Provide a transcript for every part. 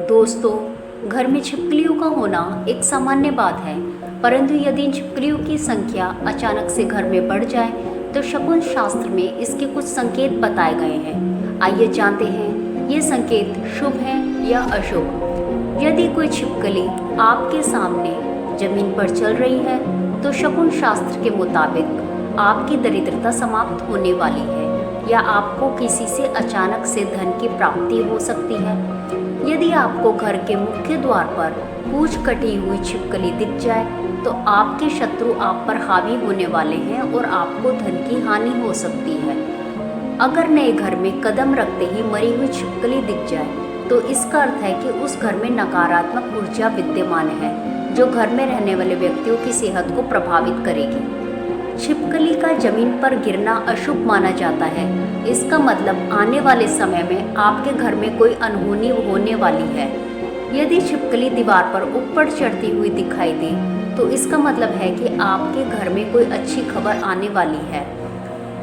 दोस्तों, घर में छिपकलियों का होना एक सामान्य बात है, परंतु यदि इन छिपकलियों की संख्या अचानक से घर में बढ़ जाए तो शकुन शास्त्र में इसके कुछ संकेत बताए गए हैं। आइए जानते हैं ये संकेत शुभ हैं या अशुभ। यदि कोई छिपकली आपके सामने जमीन पर चल रही है तो शकुन शास्त्र के मुताबिक आपकी दरिद्रता समाप्त होने वाली है या आपको किसी से अचानक से धन की प्राप्ति हो सकती है। यदि आपको घर के मुख्य द्वार पर पूंछ कटी हुई छिपकली दिख जाए तो आपके शत्रु आप पर हावी होने वाले हैं और आपको धन की हानि हो सकती है। अगर नए घर में कदम रखते ही मरी हुई छिपकली दिख जाए तो इसका अर्थ है कि उस घर में नकारात्मक ऊर्जा विद्यमान है जो घर में रहने वाले व्यक्तियों की सेहत को प्रभावित करेगी। छिपकली का जमीन पर गिरना अशुभ माना जाता है। इसका मतलब आने वाले समय में आपके घर में कोई अनहोनी होने वाली है। यदि छिपकली दीवार पर ऊपर चढ़ती हुई दिखाई दे तो इसका मतलब है कि आपके घर में कोई अच्छी खबर आने वाली है।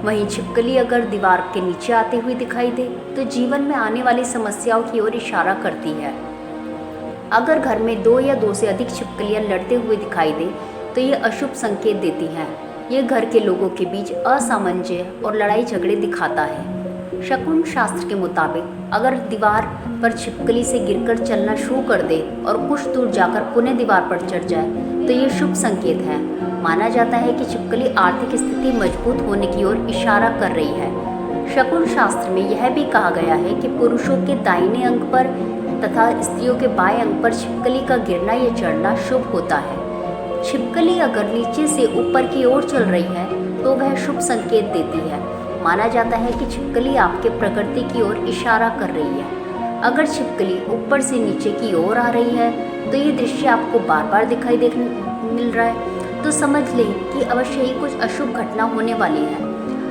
वहीं छिपकली अगर दीवार के नीचे आते हुए दिखाई दे तो जीवन में आने वाली समस्याओं की ओर इशारा करती है। अगर घर में 2 या 2 से अधिक छिपकलियां लड़ते हुए दिखाई दे तो ये अशुभ संकेत देती हैं। ये घर के लोगों के बीच असामंजस्य और लड़ाई झगड़े दिखाता है। शकुन शास्त्र के मुताबिक अगर दीवार पर छिपकली से गिरकर चलना शुरू कर दे और कुछ दूर जाकर पुनः दीवार पर चढ़ जाए तो ये शुभ संकेत है। माना जाता है कि छिपकली आर्थिक स्थिति मजबूत होने की ओर इशारा कर रही है। शकुन शास्त्र में यह भी कहा गया है कि पुरुषों के दाहिने अंग पर तथा स्त्रियों के बाएं अंग पर छिपकली का गिरना या चढ़ना शुभ होता है। छिपकली अगर नीचे से ऊपर की ओर चल रही है तो वह शुभ संकेत देती है। माना जाता है कि छिपकली आपके प्रकृति की ओर इशारा कर रही है। अगर छिपकली ऊपर से नीचे की ओर आ रही है तो ये दृश्य आपको बार बार दिखाई मिल रहा है तो समझ लें कि अवश्य ही कुछ अशुभ घटना होने वाली है।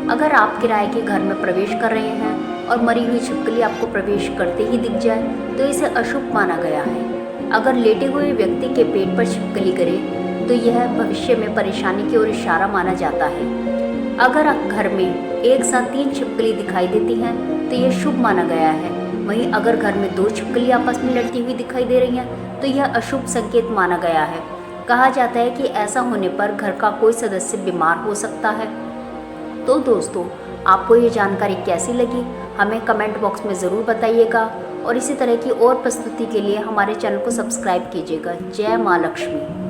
अगर आप किराए के घर में प्रवेश कर रहे हैं और मरी हुई छिपकली आपको प्रवेश करते ही दिख जाए तो इसे अशुभ माना गया है। अगर लेटे हुए व्यक्ति के पेट पर छिपकली गिरे तो यह भविष्य में परेशानी की ओर इशारा माना जाता है। अगर घर में एक साथ 3 छिपकली दिखाई देती हैं तो यह शुभ माना गया है। वहीं अगर घर में 2 छिपकली आपस में लड़ती हुई दिखाई दे रही हैं तो यह अशुभ संकेत माना गया है। कहा जाता है कि ऐसा होने पर घर का कोई सदस्य बीमार हो सकता है। तो दोस्तों, आपको ये जानकारी कैसी लगी हमें कमेंट बॉक्स में ज़रूर बताइएगा और इसी तरह की और प्रस्तुति के लिए हमारे चैनल को सब्सक्राइब कीजिएगा। जय माँ लक्ष्मी।